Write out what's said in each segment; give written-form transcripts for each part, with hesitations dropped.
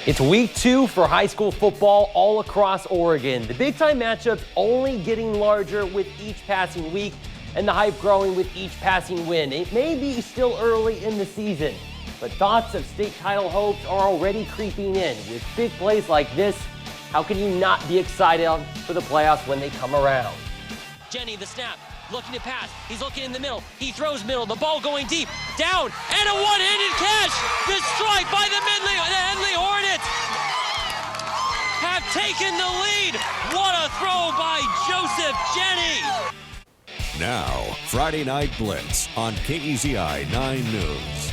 It's week 2 for high school football all across Oregon. The big-time matchups only getting larger with each passing week, and the hype growing with each passing win. It may be still early in the season, but thoughts of state title hopes are already creeping in. With big plays like this, how can you not be excited for the playoffs when they come around? Jenny, the snap, looking to pass. He's looking in the middle. He throws middle. The ball going deep. Down, and a one-handed catch. The strike by the Henley Hornets have taken the lead. What a throw by Joseph Jenny. Now, Friday Night Blitz on KEZI 9 News.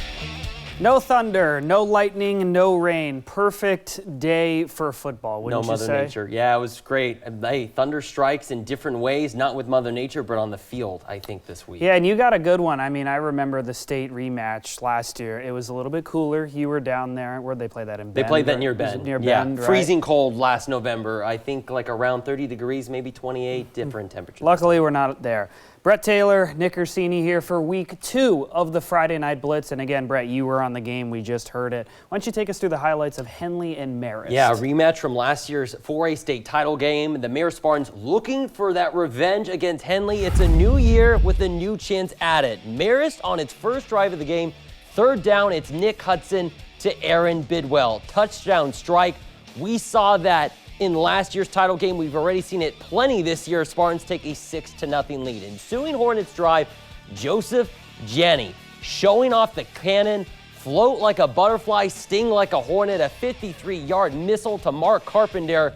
No thunder, no lightning, no rain. Perfect day for football, wouldn't you say? No Mother Nature. Yeah, it was great. Hey, thunder strikes in different ways, not with Mother Nature, but on the field, I think, this week. Yeah, and you got a good one. I mean, I remember the state rematch last year. It was a little bit cooler. You were down there. Where'd they play that, in Bend? They played that near Bend. Near Bend, right? Freezing cold last November. I think like around 30 degrees, maybe 28, different temperatures. Luckily, we're not there. Brett Taylor, Nick Orsini here for week 2 of the Friday Night Blitz. And again, Brett, you were on the game. We just heard it. Why don't you take us through the highlights of Henley and Marist? Yeah, a rematch from last year's 4A state title game. The Marist Spartans looking for that revenge against Henley. It's a new year with a new chance at it. Marist on its first drive of the game. Third down, it's Nick Hudson to Aaron Bidwell. Touchdown strike. We saw that in last year's title game. We've already seen it plenty this year. Spartans take a 6-0 lead. Ensuing Hornets drive, Joseph Jenny showing off the cannon, float like a butterfly, sting like a hornet, a 53-yard missile to Mark Carpenter.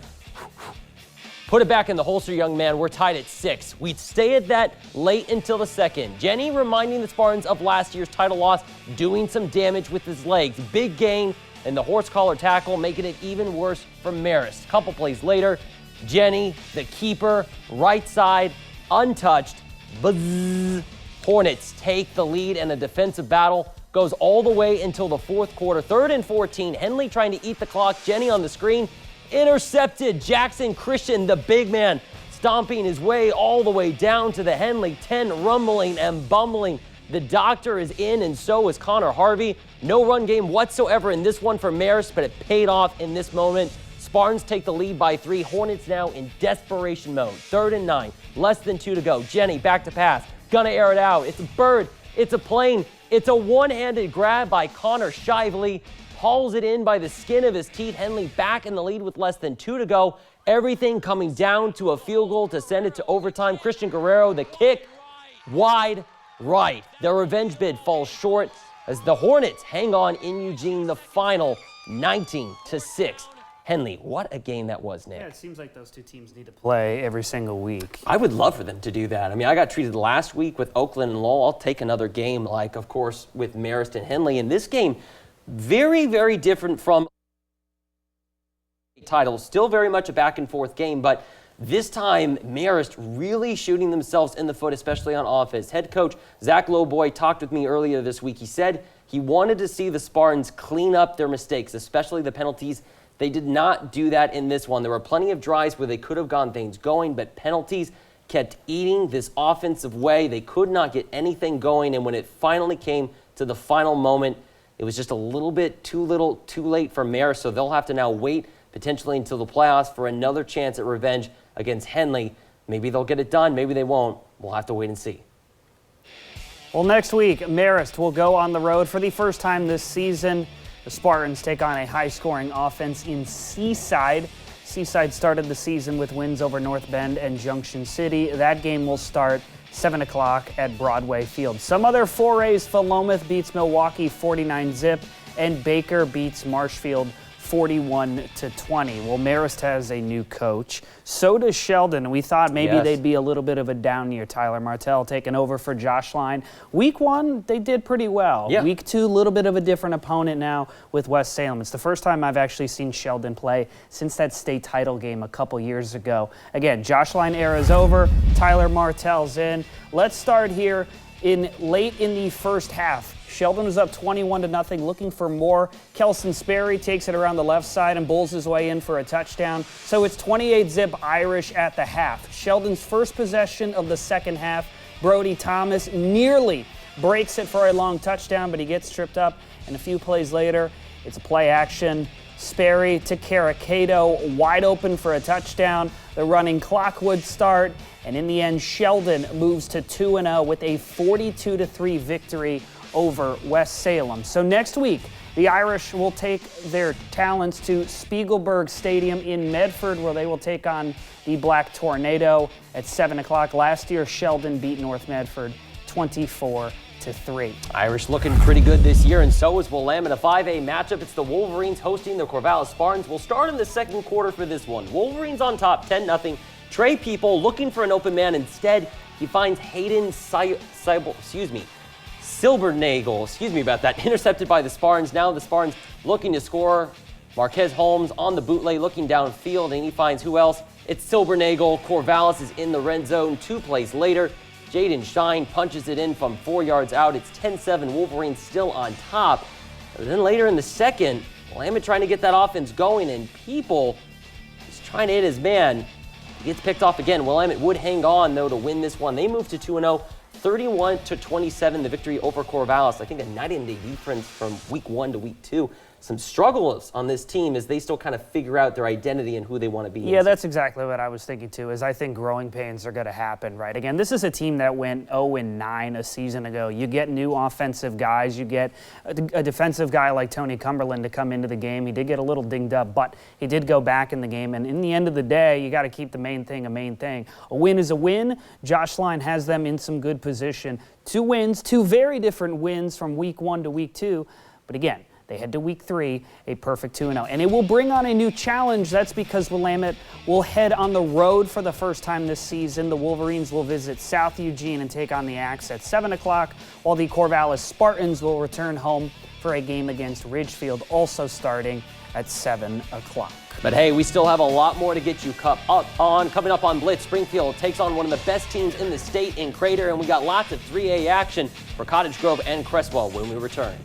Put it back in the holster, young man. We're tied at 6. We'd stay at that late until the second. Jenny reminding the Spartans of last year's title loss, doing some damage with his legs. Big gain, and the horse collar tackle making it even worse for Marist. Couple plays later, Jenny, the keeper, right side, untouched. Buzz. Hornets take the lead, and a defensive battle goes all the way until the fourth quarter. 3rd and 14, Henley trying to eat the clock. Jenny on the screen, intercepted. Jackson Christian, the big man, stomping his way all the way down to the Henley 10, rumbling and bumbling. The doctor is in, and so is Connor Harvey. No run game whatsoever in this one for Marist, but it paid off in this moment. Spartans take the lead by 3. Hornets now in desperation mode. 3rd and 9, less than 2 to go. Jenny back to pass, gonna air it out. It's a bird, it's a plane, it's a one-handed grab by Connor Shively. Hauls it in by the skin of his teeth. Henley back in the lead with less than 2 to go. Everything coming down to a field goal to send it to overtime. Christian Guerrero, the kick, wide right. Their revenge bid falls short as the Hornets hang on in Eugene, the final 19-6. Henley, what a game that was, Nick. Yeah, it seems like those two teams need to play every single week. I would love for them to do that. I mean, I got treated last week with Oakland and Lowell. I'll take another game like, of course, with Marist and Henley. And this game, very, very different from titles. Still very much a back-and-forth game, but this time, Marist really shooting themselves in the foot, especially on offense. Head coach Zach Lowboy talked with me earlier this week. He said he wanted to see the Spartans clean up their mistakes, especially the penalties. They did not do that in this one. There were plenty of drives where they could have gotten things going, but penalties kept eating this offensive way. They could not get anything going, and when it finally came to the final moment, it was just a little bit too late for Marist, so they'll have to now wait potentially until the playoffs for another chance at revenge against Henley. Maybe they'll get it done, maybe they won't. We'll have to wait and see. Well, next week, Marist will go on the road for the first time this season. The Spartans take on a high-scoring offense in Seaside. Seaside started the season with wins over North Bend and Junction City. That game will start 7 o'clock at Broadway Field. Some other forays: Philomath beats Milwaukee 49-zip, and Baker beats Marshfield 41-20. Well, Marist has a new coach. So does Sheldon. We thought maybe they'd be a little bit of a down year. Tyler Martell taking over for Josh Line. Week 1, they did pretty well. Yeah. Week 2, a little bit of a different opponent now with West Salem. It's the first time I've actually seen Sheldon play since that state title game a couple years ago. Again, Josh Line era is over. Tyler Martell's in. Let's start here late in the first half. Sheldon was up 21-0, looking for more. Kelson Sperry takes it around the left side and bowls his way in for a touchdown. So it's 28-zip Irish at the half. Sheldon's first possession of the second half, Brody Thomas nearly breaks it for a long touchdown, but he gets tripped up. And a few plays later, it's a play action. Sperry to Caracato, wide open for a touchdown. The running clock would start, and in the end, Sheldon moves to 2-0 with a 42-3 victory over West Salem. So next week, the Irish will take their talents to Spiegelberg Stadium in Medford, where they will take on the Black Tornado at 7 o'clock. Last year, Sheldon beat North Medford 24-3. Irish looking pretty good this year, and so is Willamette. A 5A matchup. It's the Wolverines hosting the Corvallis Spartans. We'll start in the second quarter for this one. Wolverines on top, 10-0. Trey People looking for an open man. Instead, he finds Hayden Silbernagel, intercepted by the Spartans. Now the Spartans looking to score. Marquez Holmes on the bootleg looking downfield, and he finds who else? It's Silbernagel. Corvallis is in the red zone 2 plays later. Jaden Shine punches it in from 4 yards out. It's 10-7, Wolverines still on top. But then later in the second, Willamette trying to get that offense going, and People is trying to hit his man. He gets picked off again. Willamette would hang on, though, to win this one. They move to 2-0. 31-27, the victory over Corvallis. I think a night and day difference from week 1 to week 2. Some struggles on this team as they still kind of figure out their identity and who they want to be. Yeah, that's exactly what I was thinking too, is I think growing pains are going to happen, right? Again, this is a team that went 0-9 a season ago. You get new offensive guys. You get a defensive guy like Tony Cumberland to come into the game. He did get a little dinged up, but he did go back in the game. And in the end of the day, you got to keep the main thing a main thing. A win is a win. Josh Line has them in some good position. 2 wins, 2 very different wins from week 1 to week 2. But again, they head to week 3, a perfect 2-0. And it will bring on a new challenge. That's because Willamette will head on the road for the first time this season. The Wolverines will visit South Eugene and take on the Axe at 7 o'clock, while the Corvallis Spartans will return home for a game against Ridgefield, also starting at 7 o'clock. But hey, we still have a lot more to get you coming up on Blitz. Springfield takes on one of the best teams in the state in Crater, and we got lots of 3A action for Cottage Grove and Crestwell when we return.